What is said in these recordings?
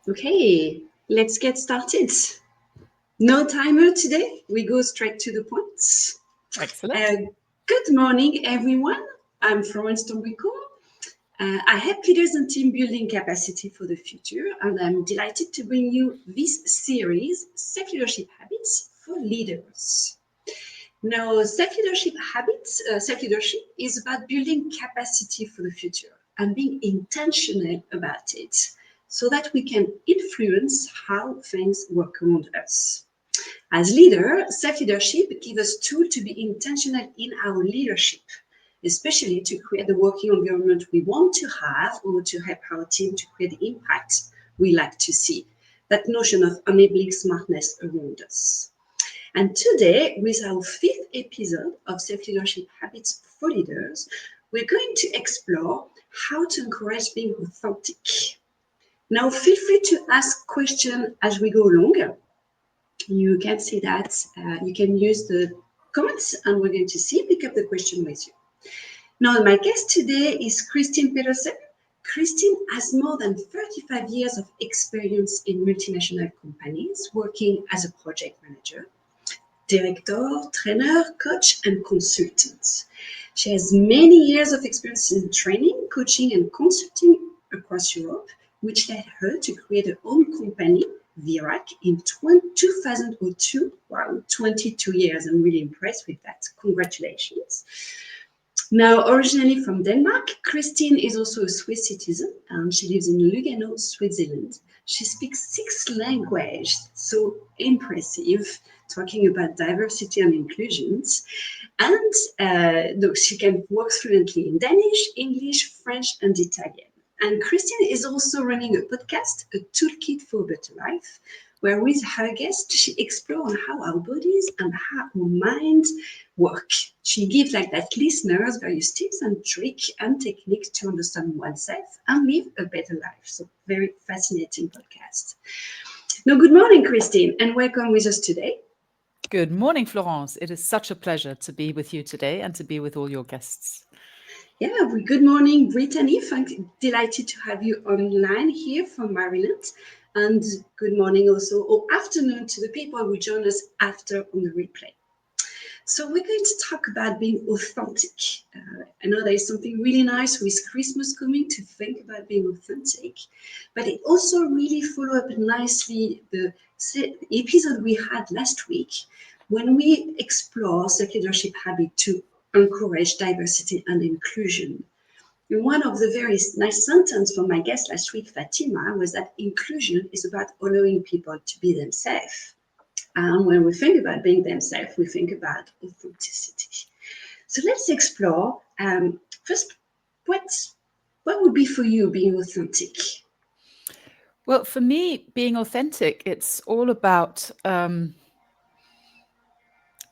Okay, let's get started. No timer today. We go straight to the point. Excellent. Uh, Good morning, everyone. I'm Florence Tombrico. I help leaders and team building capacity for the future, and I'm delighted to bring you this series, Self-Leadership Habits for Leaders. Now, self-leadership is about building capacity for the future and being intentional about it so that we can influence how things work around us. As leader, self-leadership gives us tools to be intentional in our leadership, especially to create the working environment we want to have or to help our team to create the impact we like to see. That notion of enabling smartness around us. And today, with our fifth episode of Self Leadership Habits for Leaders, we're going to explore how to encourage being authentic. Now, feel free to ask questions as we go along. You can see that you can use the comments, and we're going to see pick up the question with you. Now, my guest today is Christine Petersen. Christine has more than 35 years of experience in multinational companies, working as a project manager, director, trainer, coach, and consultant. She has many years of experience in training, coaching, and consulting across Europe, which led her to create her own company, Virac, in 2002. Wow, 22 years. I'm really impressed with that. Congratulations. Now, originally from Denmark, Christine is also a Swiss citizen and she lives in Lugano, Switzerland. She speaks 6 languages, so impressive, talking about diversity and inclusions. And she can work fluently in Danish, English, French, and Italian. And Christine is also running a podcast, A Toolkit for a Better Life, where with her guest, she explores how our bodies and how our minds work. She gives like that listeners various tips and tricks and techniques to understand oneself and live a better life. So very fascinating podcast. Now, good morning, Christine, and welcome with us today. Good morning, Florence. It is such a pleasure to be with you today and to be with all your guests. Yeah, good morning, Brittany. Delighted to have you online here from Maryland. And good morning also, or afternoon to the people who join us after on the replay. So we're going to talk about being authentic. I know there is something really nice with Christmas coming to think about being authentic, but it also really follow up nicely the episode we had last week when we explore self-leadership habit to encourage diversity and inclusion. And one of the very nice sentences from my guest last week, Fatima, was that inclusion is about allowing people to be themselves. And when we think about being themselves, we think about authenticity. So let's explore first what would be for you being authentic? Well, for me, being authentic, it's all about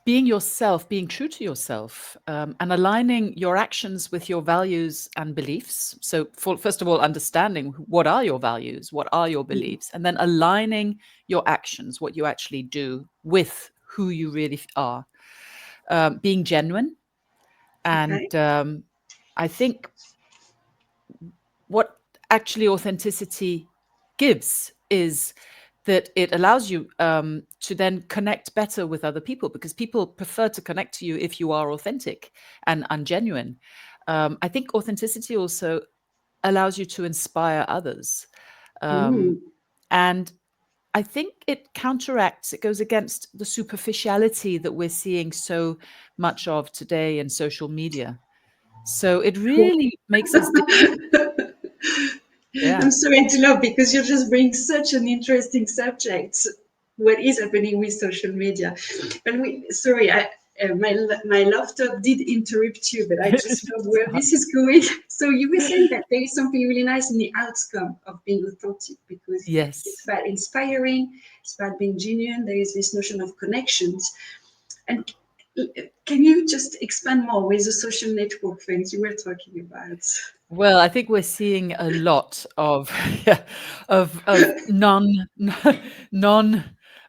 being yourself, being true to yourself, and aligning your actions with your values and beliefs. So, first of all, understanding what are your values, what are your beliefs, and then aligning your actions, what you actually do, with who you really are. Being genuine. Okay. And I think what actually authenticity gives is that it allows you to then connect better with other people, because people prefer to connect to you if you are authentic and genuine. I think authenticity also allows you to inspire others. Mm. And I think it goes against the superficiality that we're seeing so much of today in social media. So it really makes us, yeah. I'm sorry to laugh because you just bring such an interesting subject. What is happening with social media? And sorry, my laptop did interrupt you, but I just felt where this is going. So you were saying that there is something really nice in the outcome of being authentic because it's Yes. about inspiring, it's about being genuine. There is this notion of connections. And can you just expand more with the social network things you were talking about? Well, I think we're seeing a lot of yeah, of non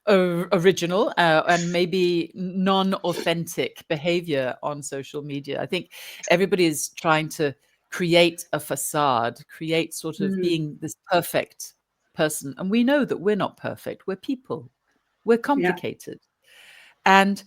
original and maybe non-authentic behavior on social media. I think everybody is trying to create a facade, create sort of Mm. being this perfect person, and we know that we're not perfect. We're people. We're Yeah. complicated. And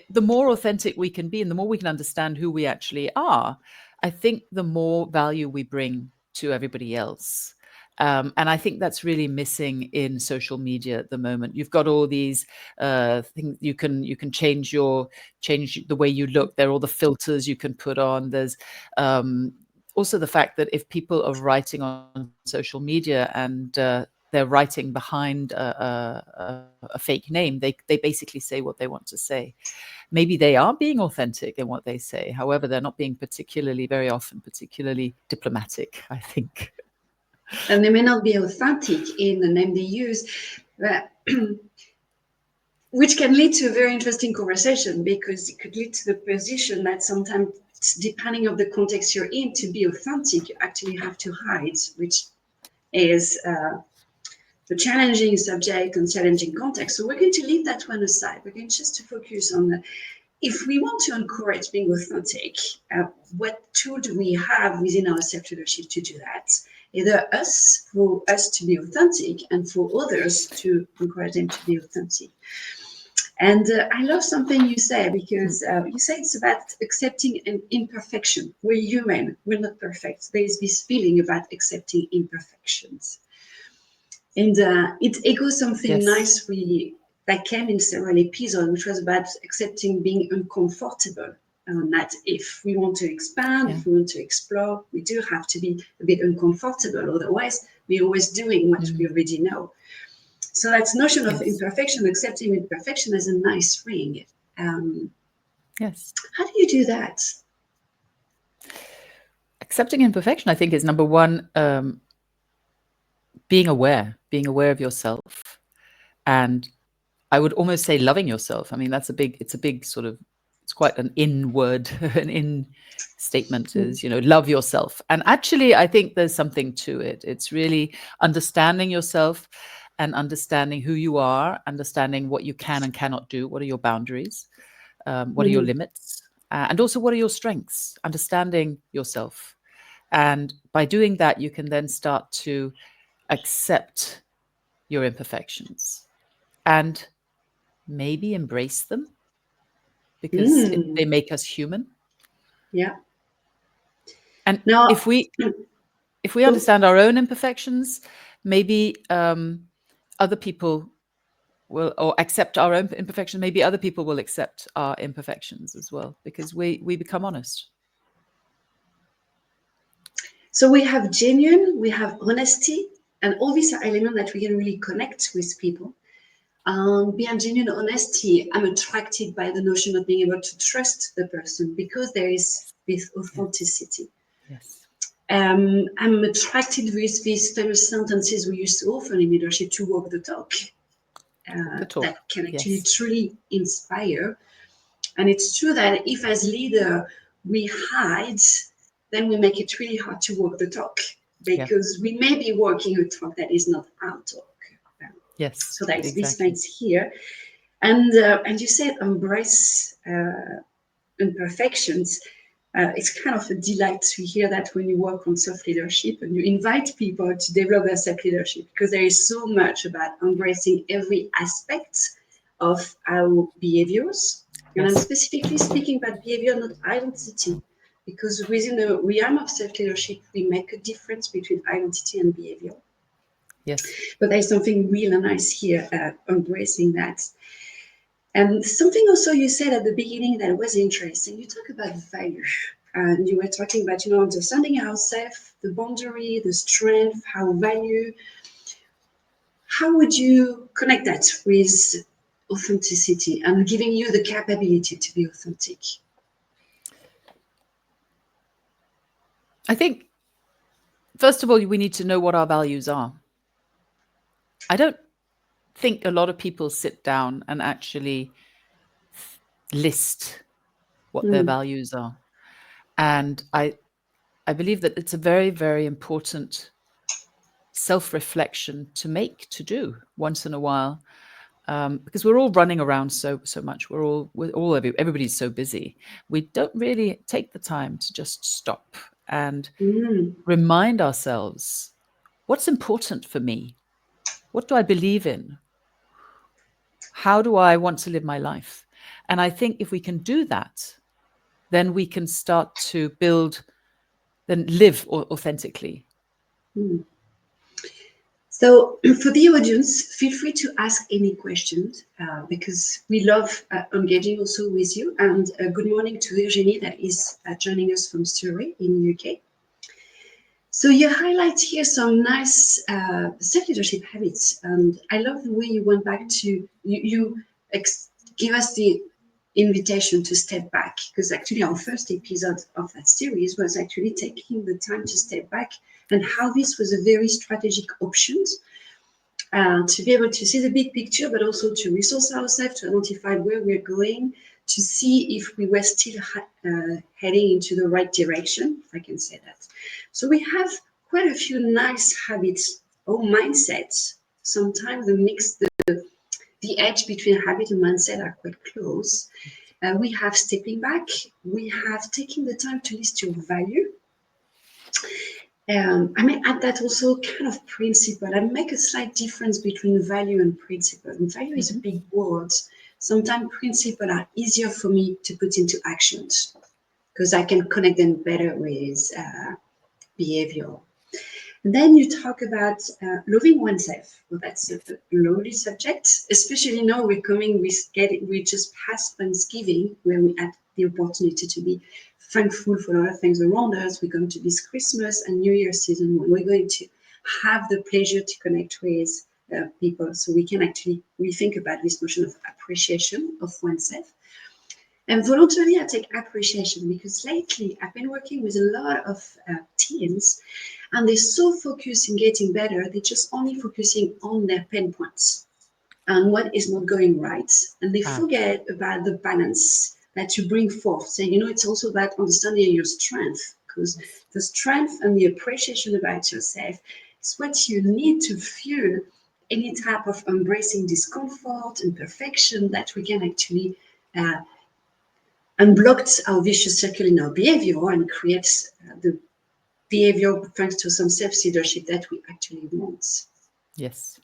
the more authentic we can be and the more we can understand who we actually are, I think the more value we bring to everybody else. And I think that's really missing in social media at the moment. You've got all these things you can change the way you look. There are all the filters you can put on. There's also the fact that if people are writing on social media and they're writing behind a fake name, they basically say what they want to say. Maybe they are being authentic in what they say. However, they're not being particularly, very often, particularly diplomatic, I think. And they may not be authentic in the name they use, but which can lead to a very interesting conversation, because it could lead to the position that sometimes, depending on the context you're in, to be authentic, you actually have to hide, which is the challenging subject and challenging context. So we're going to leave that one aside. We're going just to focus on if we want to encourage being authentic, what tool do we have within our self-leadership to do that? Either for us to be authentic, and for others to encourage them to be authentic. And I love something you say, because you say it's about accepting an imperfection. We're human, we're not perfect. There is this feeling about accepting imperfections. And it echoes something Yes. nice that came in several episodes, which was about accepting being uncomfortable. And that if we want to expand, Yeah. if we want to explore, we do have to be a bit uncomfortable. Otherwise, we're always doing what we already know. So that notion of Yes. imperfection, accepting imperfection, is a nice ring. Um, Yes. how do you do that? Accepting imperfection, I think, is number one, being aware of yourself. And I would almost say loving yourself. I mean, it's a big sort of, it's quite an inward, an in statement Mm. is, love yourself. And actually, I think there's something to it. It's really understanding yourself and understanding who you are, understanding what you can and cannot do. What are your boundaries? What are your Mm. limits? And also, what are your strengths? Understanding yourself. And by doing that, you can then start to accept your imperfections and maybe embrace them because they Mm. make us human. Yeah. And Now, if we oh, understand our own imperfections, maybe other people will, or accept our own imperfections. Maybe other people will accept our imperfections as well, because we become honest. so we have genuine, we have honesty, and all these are elements that we can really connect with people. Beyond genuine honesty, I'm attracted by the notion of being able to trust the person, because there is this Yes. authenticity. Yes. I'm attracted with these famous sentences we use so often in leadership: to walk the talk. Walk the That talk. can actually Yes. truly inspire. And it's true that if, as leader, we hide, then we make it really hard to walk the talk, Yeah. because we may be walking a talk that is not our talk. Yes. So there is this Exactly. phase here. And you said embrace imperfections. It's kind of a delight to hear that when you work on self leadership and you invite people to develop their self leadership, because there is so much about embracing every aspect of our behaviors. And I'm Yes. specifically speaking about behavior, not identity, because within the realm of self leadership, we make a difference between identity and behavior. Yes. But there's something really nice here, embracing that. And something also you said at the beginning that was interesting. You talk about value, and you were talking about understanding ourselves, the boundary, the strength, our value. How would you connect that with authenticity and giving you the capability to be authentic? I think, first of all, we need to know what our values are. I don't think a lot of people sit down and actually list what their Mm. values are. And I believe that it's a very, very important self-reflection to do once in a while, because we're all running around so much. Everybody's so busy. We don't really take the time to just stop and Mm. remind ourselves what's important for me. What do I believe in? How do I want to live my life? And I think if we can do that, then we can start to build, then live authentically. Mm. So, for the audience, feel free to ask any questions because we love engaging also with you. And good morning to Virginie, that is joining us from Surrey in the UK. So, you highlight here some nice self leadership habits. And I love the way you went back to, give us the invitation to step back, because actually our first episode of that series was actually taking the time to step back and how this was a very strategic option to be able to see the big picture, but also to resource ourselves, to identify where we're going, to see if we were still heading into the right direction, if I can say that. So we have quite a few nice habits or mindsets. Sometimes the edge between habit and mindset are quite close. We have stepping back. We have taking the time to list your value. I may add that also kind of principle. I make a slight difference between value and principle. And value is a big word. Sometimes principles are easier for me to put into actions because I can connect them better with behavior. And then you talk about loving oneself. Well, that's a lovely subject, especially now we just passed Thanksgiving, where we had the opportunity to be thankful for a lot of things around us. We're going to this Christmas and New Year season when we're going to have the pleasure to connect with people. So we can actually rethink about this notion of appreciation of oneself. And voluntarily, I take appreciation because lately I've been working with a lot of teams, and they're so focused in getting better, they're just only focusing on their pain points and what is not going right. And they forget about the balance that you bring forth. Saying, it's also about understanding your strength, because the strength and the appreciation about yourself is what you need to fuel any type of embracing discomfort and perfection that we can actually unblocked our vicious circle in our behavior and creates the behavior thanks to some self-leadership that we actually want. Yes.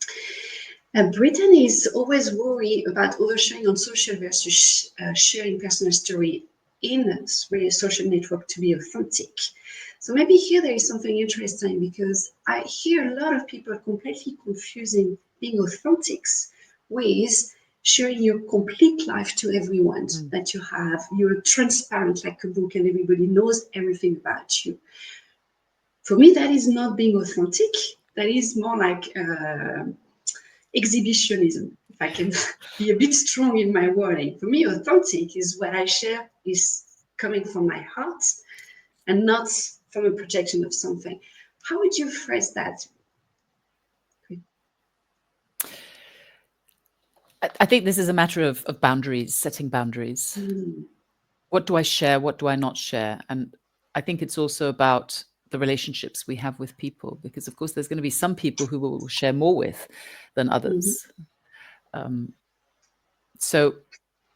Britain is always worried about oversharing on social versus sharing personal story in a social network to be authentic. So maybe here there is something interesting because I hear a lot of people completely confusing being authentic with sharing your complete life to everyone that you have. You're transparent like a book and everybody knows everything about you. For me, that is not being authentic. That is more like exhibitionism, if I can be a bit strong in my wording. For me, authentic is what I share is coming from my heart and not from a projection of something. How would you phrase that? I think this is a matter of boundaries, setting boundaries. What do I share? What do I not share? And I think it's also about the relationships we have with people, because of course there's going to be some people who we'll share more with than others. So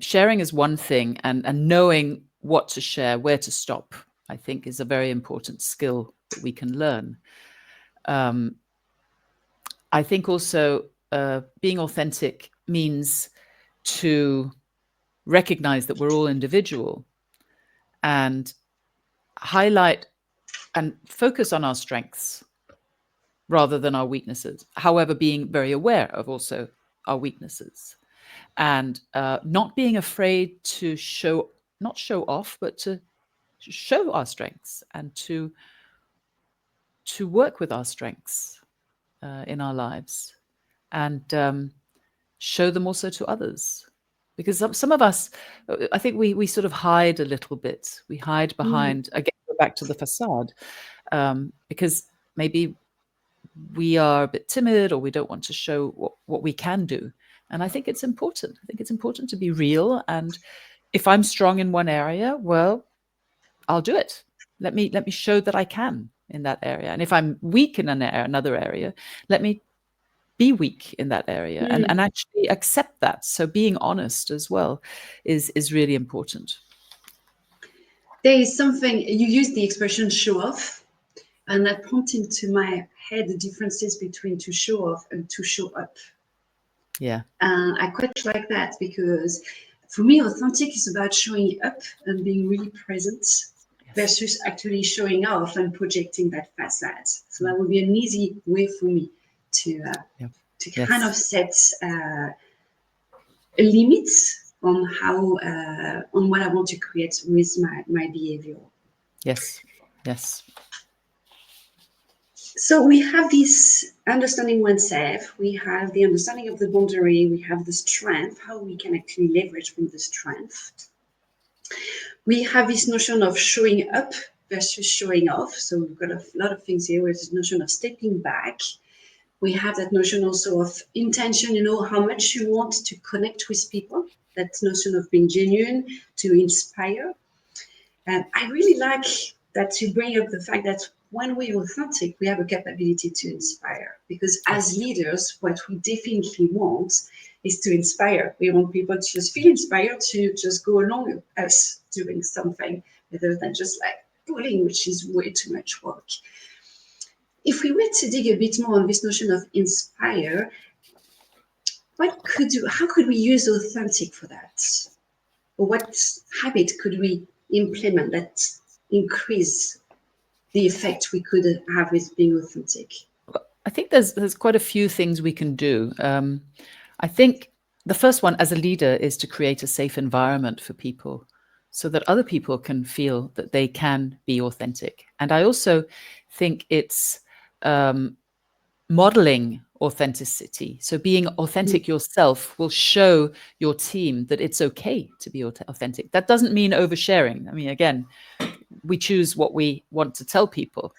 sharing is one thing, and knowing what to share, where to stop, I think is a very important skill that we can learn. I think also being authentic means to recognize that we're all individual and highlight and focus on our strengths rather than our weaknesses. However, being very aware of also our weaknesses and not being afraid to not show off, but to show our strengths and to work with our strengths in our lives and show them also to others. Because some of us, I think we sort of hide a little bit. We hide behind, again, go back to the facade, because maybe we are a bit timid or we don't want to show what we can do. And I think it's important. I think it's important to be real. And if I'm strong in one area, well, I'll do it. Let me show that I can in that area. And if I'm weak in another area, let me be weak in that area and actually accept that. So being honest as well is really important. There is something, you use the expression show off. And that prompted into my head the differences between to show off and to show up. Yeah. I quite like that because for me, authentic is about showing up and being really present Yes. versus actually showing off and projecting that facade. So that would be an easy way for me to uh, Yeah. to kind of Yes. set a limit on how on what I want to create with my behavior. Yes. Yes. So we have this understanding oneself, we have the understanding of the boundary, we have the strength, how we can actually leverage from the strength. We have this notion of showing up versus showing off. So we've got a lot of things here with this notion of stepping back. We have that notion also of intention, how much you want to connect with people, that notion of being genuine, to inspire. And I really like that you bring up the fact that when we're authentic, we have a capability to inspire. Because as Yes. leaders, what we definitely want is to inspire. We want people to just feel inspired to just go along with us doing something rather than just like pulling, which is way too much work. If we were to dig a bit more on this notion of inspire, how could we use authentic for that? Or what habit could we implement that increase the effect we could have with being authentic? I think there's quite a few things we can do. I think the first one as a leader is to create a safe environment for people so that other people can feel that they can be authentic. And I also think it's modeling authenticity. So being authentic yourself will show your team that it's okay to be authentic. That doesn't mean oversharing. I mean, again, we choose what we want to tell people.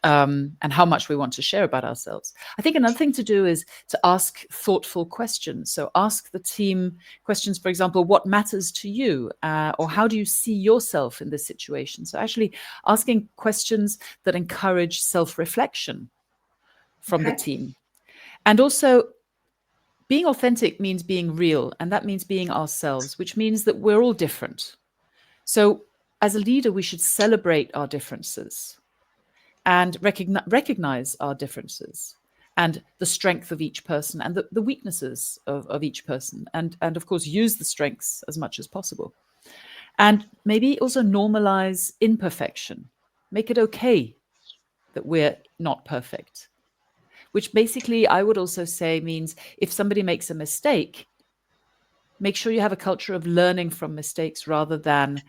And how much we want to share about ourselves. I think another thing to do is to ask thoughtful questions. So ask the team questions, for example, what matters to you? Or how do you see yourself in this situation? So actually asking questions that encourage self-reflection from the Okay. team. And also being authentic means being real, and that means being ourselves, which means that we're all different. So as a leader, we should celebrate our differences and recognize our differences and the strength of each person and the weaknesses of each person. And of course, use the strengths as much as possible. And maybe also normalize imperfection. Make it okay that we're not perfect, which basically I would also say means if somebody makes a mistake, make sure you have a culture of learning from mistakes rather than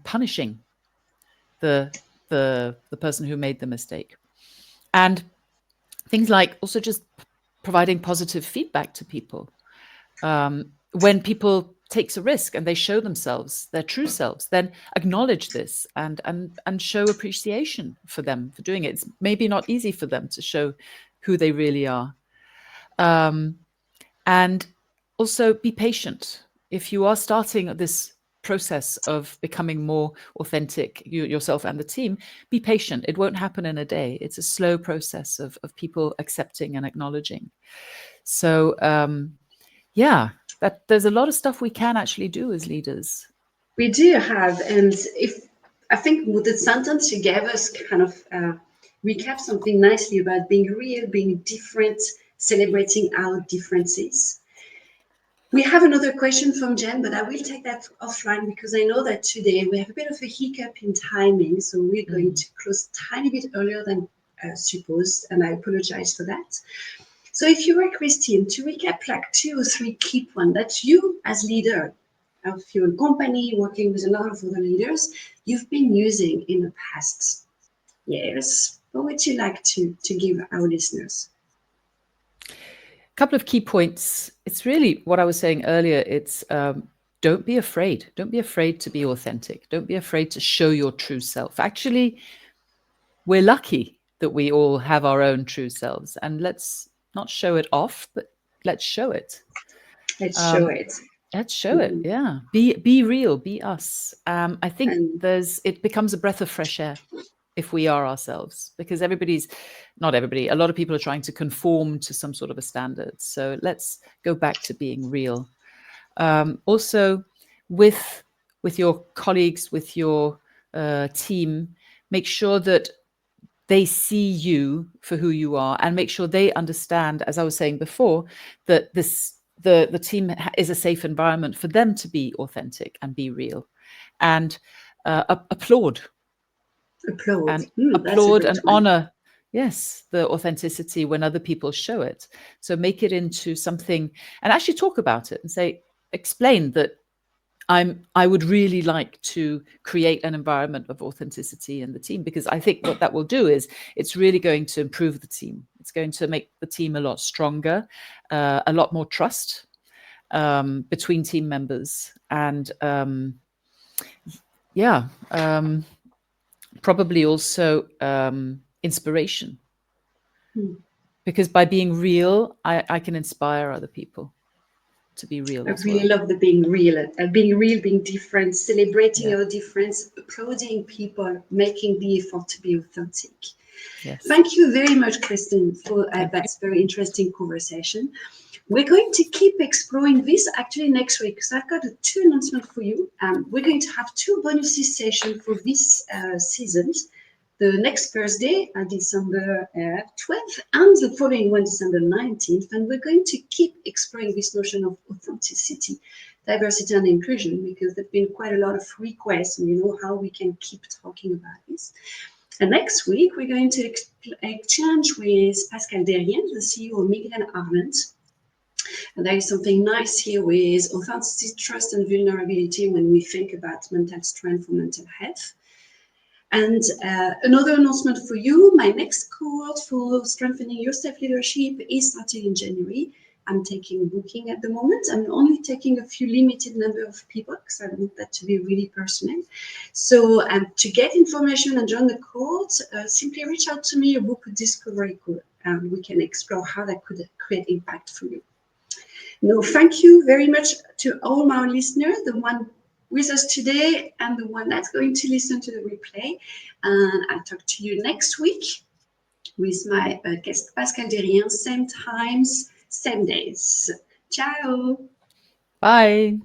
punishing the the person who made the mistake. And things like also just providing positive feedback to people. When people takes a risk and they show themselves, their true selves, then acknowledge this and show appreciation for them for doing it. It's maybe not easy for them to show who they really are. And also be patient. If you are starting this process of becoming more authentic, yourself and the team, be patient. It won't happen in a day. It's a slow process of people accepting and acknowledging. So yeah, that there's a lot of stuff we can actually do as leaders. We do have, and if I think with the sentence you gave us kind of recap something nicely about being real, being different, celebrating our differences. We have another question from Jen, but I will take that offline because I know that today we have a bit of a hiccup in timing, so we're going to close a tiny bit earlier than supposed, and I apologize for that. So if you were Christine, to recap like 2 or 3 key points that you as leader of your company, working with a lot of other leaders, you've been using in the past years, what would you like to give our listeners? Couple of key points. It's really what I was saying earlier. It's don't be afraid. Don't be afraid to be authentic. Don't be afraid to show your true self. Actually, we're lucky that we all have our own true selves, and let's not show it off, but let's show it. Let's show Um, it. let's show it. Mhm. Yeah, be real, be us. I think And it becomes a breath of fresh air if we are ourselves, because not everybody, a lot of people are trying to conform to some sort of a standard. So let's go back to being real. Also, with your colleagues, with your team, make sure that they see you for who you are, and make sure they understand, as I was saying before, that the team is a safe environment for them to be authentic and be real, and applaud Applaud. and That's a applaud and great one. honor, yes, the authenticity when other people show it. So make it into something, and actually talk about it and say, explain that I would really like to create an environment of authenticity in the team, because I think what that will do is it's really going to improve the team. It's going to make the team a lot stronger, a lot more trust between team members, and yeah, probably also inspiration, Hmm. because by being real, I can inspire other people to be real I as really well. love the being real, being different, celebrating Yeah. our difference, applauding people, making the effort to be authentic. Yes. Thank you very much, Kristen, for Thank that you. very interesting conversation. We're going to keep exploring this actually next week, because I've got two announcements for you. We're going to have two bonus sessions for this season. The next Thursday, December 12th, and the following one, December 19th. And we're going to keep exploring this notion of authenticity, diversity, and inclusion, because there's been quite a lot of requests, and how we can keep talking about this. And next week, we're going to exchange with Pascal Derrien, the CEO of Migren Ireland. And there is something nice here with authenticity, trust, and vulnerability when we think about mental strength for mental health. And another announcement for you, my next cohort for strengthening your self-leadership is starting in January. I'm taking booking at the moment. I'm only taking a few limited number of people because I want that to be really personal. So to get information and join the cohort, simply reach out to me or book a discovery call, and we can explore how that could create impact for you. No, thank you very much to all my listeners, the one with us today and the one that's going to listen to the replay. And I'll talk to you next week with my guest Pascal Derrien, same times, same days. Ciao. Bye.